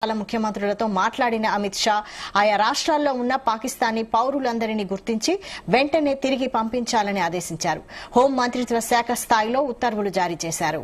ముఖ్యమంత్రులతో మాట్లాడిన అమిత్ షా ఆయా రాష్ట్రాల్లో ఉన్న పాకిస్తానీ పౌరులందరినీ గుర్తించి వెంటనే తిరిగి పంపించాలని ఆదేశించారు. హోం మంత్రిత్వ శాఖ స్థాయిలో ఉత్తర్వులు జారీ చేశారు.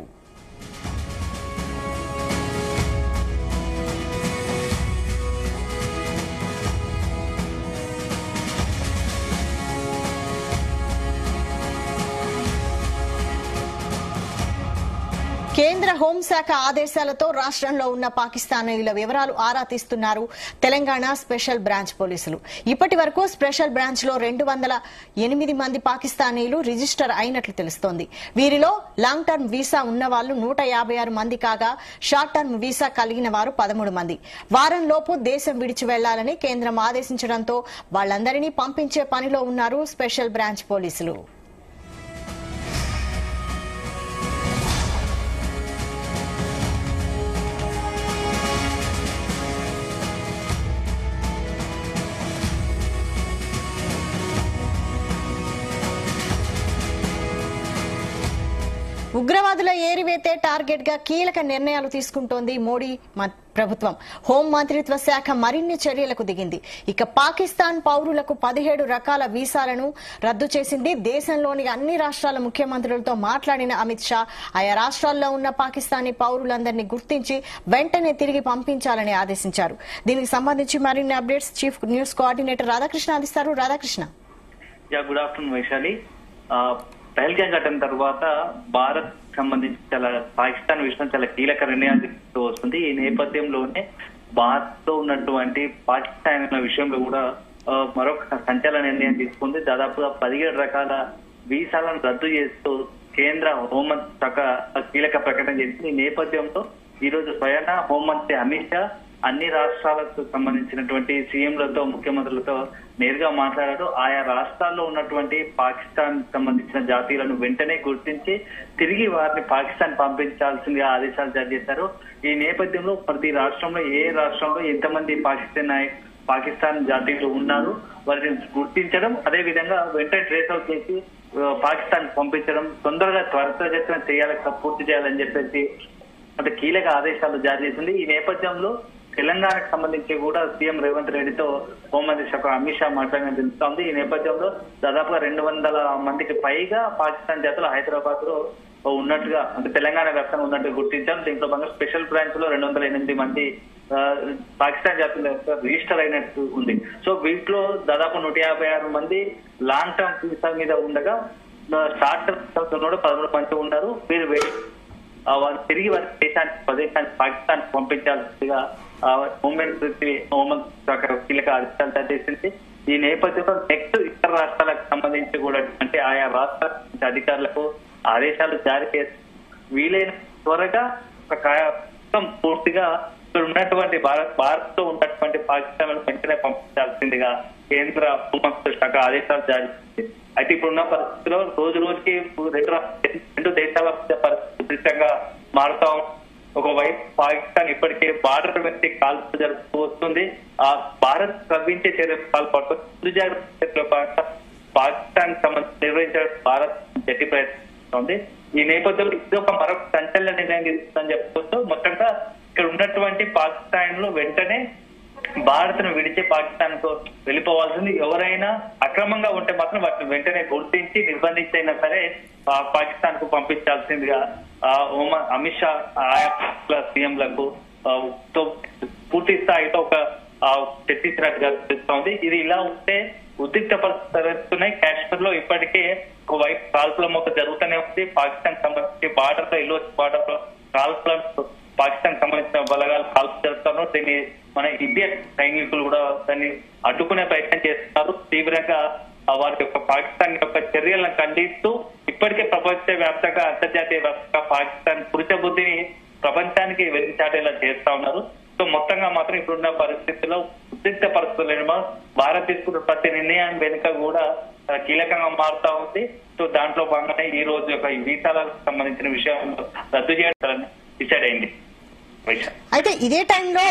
కేంద్ర హోంశాఖ ఆదేశాలతో రాష్ట్రంలో ఉన్న పాకిస్తానీయుల వివరాలు ఆరా తీస్తున్నారు తెలంగాణ స్పెషల్ బ్రాంచ్ పోలీసులు. ఇప్పటి వరకు స్పెషల్ బ్రాంచ్ లో 208 మంది పాకిస్తానీయులు రిజిస్టర్ అయినట్లు తెలుస్తోంది. వీరిలో లాంగ్ టర్మ్ వీసా ఉన్న వాళ్లు 156 మంది కాగా షార్ట్ టర్మ్ వీసా కలిగిన వారు 13 మంది. వారంలోపు దేశం విడిచి వెళ్లాలని కేంద్రం ఆదేశించడంతో వాళ్లందరినీ పంపించే పనిలో ఉన్నారు స్పెషల్ బ్రాంచ్ పోలీసులు. ఉగ్రవాదుల ఏరివేతే టార్గెట్ గా కీలక నిర్ణయాలు తీసుకుంటోంది మోడీ ప్రభుత్వం. హోం మంత్రిత్వ శాఖ మరిన్ని చర్యలకు దిగింది. ఇక పాకిస్తాన్ పౌరులకు 17 రకాల వీసాలను రద్దు చేసింది. దేశంలోని అన్ని రాష్ట్రాల ముఖ్యమంత్రులతో మాట్లాడిన అమిత్ షా ఆయా రాష్ట్రాల్లో ఉన్న పాకిస్తానీ పౌరులందరినీ గుర్తించి వెంటనే తిరిగి పంపించాలని ఆదేశించారు. దీనికి సంబంధించి మరిన్ని updates chief news coordinator Radhakrishna అందిస్తారు. రాధాకృష్ణ. Good afternoon Vaishali. పహల్గాం ఘటన తర్వాత భారత్ సంబంధించి పాకిస్తాన్ విషయం చాలా కీలక నిర్ణయాలు తీసుకుంటూ వస్తుంది. ఈ నేపథ్యంలోనే భారత్ లో ఉన్నటువంటి పాకిస్తాన్ విషయంలో కూడా మరొక సంచలన నిర్ణయం తీసుకుంది. దాదాపుగా 17 రకాల వీసాలను రద్దు చేస్తూ కేంద్ర హోంమంత్రి శాఖ కీలక ప్రకటన చేసింది. ఈ నేపథ్యంలో ఈ రోజు స్వయాన హోంమంత్రి అమిత్ షా అన్ని రాష్ట్రాలకు సంబంధించినటువంటి సీఎంలతో ముఖ్యమంత్రులతో నేరుగా మాట్లాడారు. ఆయా రాష్ట్రాల్లో ఉన్నటువంటి పాకిస్తాన్ సంబంధించిన జాతీయులను వెంటనే గుర్తించి తిరిగి వారిని పాకిస్తాన్ పంపించాల్సిందిగా ఆదేశాలు జారీ చేశారు. ఈ నేపథ్యంలో ప్రతి రాష్ట్రంలో ఏ రాష్ట్రంలో ఎంతమంది పాకిస్తాన్ జాతీయులు ఉన్నారు వారిని గుర్తించడం, అదే విధంగా వెంటనే ట్రేస్ అవుట్ చేసి పాకిస్తాన్ పంపించడం, తొందరగా త్వరితగతిన పూర్తి చేయాలని చెప్పేసి అంటే కీలక ఆదేశాలు జారీ చేసింది. ఈ నేపథ్యంలో తెలంగాణకు సంబంధించి కూడా సీఎం రేవంత్ రెడ్డితో హోంమంత్రి శాఖ అమిత్ షా మాట్లాడిన తెలుస్తోంది. ఈ నేపథ్యంలో దాదాపుగా 200 మందికి పైగా పాకిస్తాన్ జాతులు హైదరాబాద్ లో ఉన్నట్టుగా అంటే తెలంగాణ వ్యాప్తంగా ఉన్నట్టుగా గుర్తించారు. దీంట్లో భాగంగా స్పెషల్ బ్రాంచ్ లో 208 మంది పాకిస్తాన్ జాతులు రిజిస్టర్ అయినట్టు ఉంది. సో వీటిలో దాదాపు 156 మంది లాంగ్ టర్మ్ వీసా మీద ఉండగా షార్ట్ టర్మ్ కూడా 13 మంది ఉన్నారు. వీరు తిరిగి వారి ప్రదేశానికి పాకిస్తాన్ పంపించాల్సిందిగా హోంమంత్రి శాఖ కీలక ఆదేశాలు జారీ చేసింది. ఈ నేపథ్యంలో నెక్స్ట్ ఇతర రాష్ట్రాలకు సంబంధించి కూడా అంటే ఆయా రాష్ట్రాల అధికారులకు ఆదేశాలు జారీ చేసి వీలైన త్వరగా పూర్తిగా ఇక్కడ ఉన్నటువంటి భారత్ లో ఉన్నటువంటి పాకిస్తాన్ వెంటనే పంపించాల్సిందిగా కేంద్ర హోంమంత్రి శాఖ ఆదేశాలు జారీ చేసింది. అయితే ఇప్పుడున్న పరిస్థితిలో రోజు రోజుకి రెండు దేశాల పరిస్థితిగా మారుతా ఒకవైపు పాకిస్తాన్ ఇప్పటికే బార్డర్ వ్యక్తి కాల్పులు జరుపుతూ వస్తుంది. ఆ భారత్ ప్రవహించే చర్యలు పాల్పడుతుంది. పాకిస్తాన్ సంబంధించి నిర్వహించడం భారత్ గట్టి ప్రయత్నిస్తుంది. ఈ నేపథ్యంలో ఇది ఒక మరొక సంచలన నిర్ణయం తీసుకుందని చెప్పుకోవచ్చు. మొత్తంగా ఇక్కడ ఉన్నటువంటి పాకిస్తాన్ లో వెంటనే భారత్ ను విడిచి పాకిస్తాన్ కు వెళ్ళిపోవాల్సింది. ఎవరైనా అక్రమంగా ఉంటే మాత్రం వాటిని వెంటనే గుర్తించి నిర్బంధించైనా సరే పాకిస్తాన్ కు పంపించాల్సిందిగా అమిత్ షా ఆయా సీఎంలకు పూర్తి స్థాయితో ఒక చర్చించినట్టుగా తెలుస్తోంది. ఇది ఇలా ఉంటే ఉద్రిక్త పరిస్థితులు కాశ్మీర్ లో ఇప్పటికే ఒకవైపు కాల్పుల మొక్క జరుగుతూనే ఉంది. పాకిస్తాన్ సంబంధించి బార్డర్ లో ఇల్లు బార్డర్ లో కాల్పులను పాకిస్తాన్ సంబంధించిన బలగాలు కాల్పు జరుపుతున్నారు. దీన్ని మన ఇండియన్ సైనికులు కూడా దాన్ని అడ్డుకునే ప్రయత్నం చేస్తున్నారు. తీవ్రంగా వారి యొక్క పాకిస్తాన్ యొక్క చర్యలను ఖండిస్తూ ఇప్పటికే ప్రపంచ వ్యాప్తంగా అంతర్జాతీయ వ్యాప్తంగా పాకిస్తాన్ పురుష బుద్ధిని ప్రపంచానికి వెలిచాటేలా చేస్తా ఉన్నారు. సో మొత్తంగా మాత్రం ఇప్పుడున్న పరిస్థితుల్లో ఉద్రిక్త పరిస్థితులు భారత్ తీసుకున్న ప్రతి నిర్ణయాన్ని వెనుక కూడా కీలకంగా మారుతా ఉంది. సో దాంట్లో భాగంగానే ఈ రోజు యొక్క వీసాలకు సంబంధించిన విషయాలను రద్దు చేయాలని డిసైడ్ అయింది. అయితే ఇదే టైంలో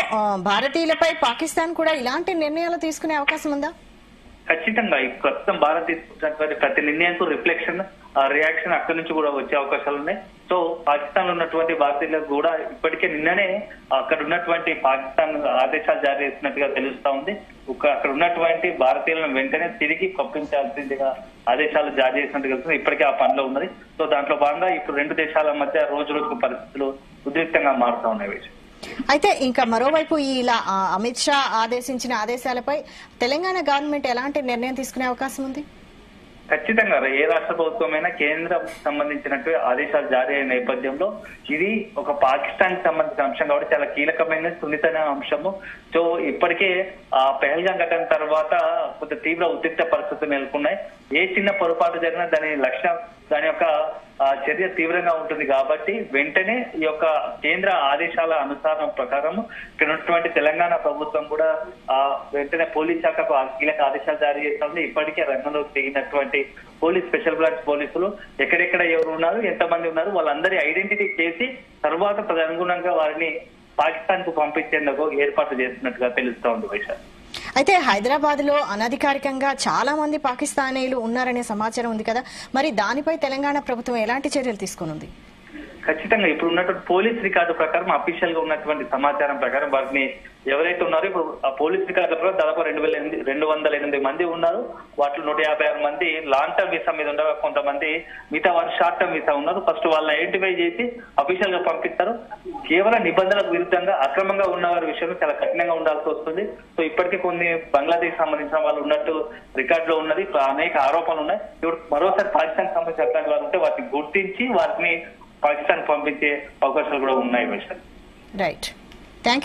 భారతీయులపై పాకిస్తాన్ కూడా ఇలాంటి నిర్ణయాలు తీసుకునే అవకాశం ఉందా? ఖచ్చితంగా ఈ ప్రస్తుతం భారత్ తీసుకున్నటువంటి ప్రతి నిర్ణయానికి రిఫ్లెక్షన్ రియాక్షన్ అక్కడి నుంచి కూడా వచ్చే అవకాశాలు ఉన్నాయి. సో పాకిస్తాన్ లో ఉన్నటువంటి భారతీయులకు కూడా ఇప్పటికే నిన్ననే అక్కడ ఉన్నటువంటి పాకిస్తాన్ ఆదేశాలు జారీ చేసినట్టుగా తెలుస్తా ఉంది. అక్కడ ఉన్నటువంటి భారతీయులను వెంటనే తిరిగి పంపించాల్సిందిగా ఆదేశాలు జారీ చేసినట్టు తెలుస్తుంది. ఇప్పటికే ఆ పనిలో ఉన్నది. సో దాంట్లో భాగంగా ఇప్పుడు రెండు దేశాల మధ్య రోజు రోజుకు పరిస్థితులు ఉద్రిక్తంగా మారుతా ఉన్నాయి. అయితే ఇంకా మరోవైపు ఇలా అమిత్ షా ఆదేశించిన ఆదేశాలపై తెలంగాణ గవర్నమెంట్ ఎలాంటి నిర్ణయం తీసుకునే అవకాశం ఉంది? ఖచ్చితంగా ఏ రాష్ట్ర ప్రభుత్వమైనా కేంద్రం సంబంధించినట్టు ఆదేశాలు జారీ అయిన నేపథ్యంలో ఇది ఒక పాకిస్తాన్ కి సంబంధించిన అంశం కాబట్టి చాలా కీలకమైన సున్నితమైన అంశము. సో ఇప్పటికే ఆ పెహల్గాం ఘటన తర్వాత కొంత తీవ్ర ఉద్రిక్త పరిస్థితులు నెలకొన్నాయి. ఏ చిన్న పొరపాటు జరిగినా దాని యొక్క చర్య తీవ్రంగా ఉంటుంది కాబట్టి వెంటనే ఈ యొక్క కేంద్ర ఆదేశాల అనుసారం ప్రకారం ఇక్కడ ఉన్నటువంటి తెలంగాణ ప్రభుత్వం కూడా వెంటనే పోలీస్ శాఖకు కీలక ఆదేశాలు జారీ చేస్తుంది. ఇప్పటికే రంగంలోకి దిగినటువంటి పోలీస్ స్పెషల్ బ్రాంచ్ పోలీసులు ఎక్కడెక్కడ ఎవరు ఉన్నారు, ఎంతమంది ఉన్నారు, వాళ్ళందరి ఐడెంటిటీ చేసి తర్వాత తదనుగుణంగా వారిని పాకిస్తాన్ కు పంపించేందుకు ఏర్పాట్లు చేస్తున్నట్టుగా తెలుస్తా ఉంది వైశాఖ్. అయితే హైదరాబాద్ లో అనధికారికంగా చాలా మంది పాకిస్తానీలు ఉన్నారనే సమాచారం ఉంది కదా, మరి దానిపై తెలంగాణ ప్రభుత్వం ఎలాంటి చర్యలు తీసుకునుంది? ఖచ్చితంగా ఇప్పుడు ఉన్నటువంటి పోలీస్ రికార్డు ప్రకారం అఫీషియల్ గా ఉన్నటువంటి సమాచారం ప్రకారం వారిని ఎవరైతే ఉన్నారో ఇప్పుడు ఆ పోలీస్ రికార్డు ప్రకారం దాదాపు 208 మంది ఉన్నారు. వాటిలో 156 మంది లాంగ్ టర్మ్ వీసా మీద ఉండగా కొంతమంది మిగతా వారు షార్ట్ టర్మ్ వీసా ఉన్నారు. ఫస్ట్ వాళ్ళని ఐడెంటిఫై చేసి అఫీషియల్ గా పంపిస్తారు. కేవలం నిబంధనలకు విరుద్ధంగా అక్రమంగా ఉన్న వారి విషయంలో చాలా కఠినంగా ఉండాల్సి వస్తుంది. సో ఇప్పటికీ కొన్ని బంగ్లాదేశ్ సంబంధించిన వాళ్ళు ఉన్నట్టు రికార్డులో ఉన్నది. అనేక ఆరోపణలు ఉన్నాయి. ఇప్పుడు మరోసారి పాకిస్తాన్ సంబంధించిన అట్లాంటి వారు ఉంటే వాటిని గుర్తించి వారిని పాకిస్తాన్ పంపించే అవకాశాలు కూడా ఉన్నాయి. Right, thank you.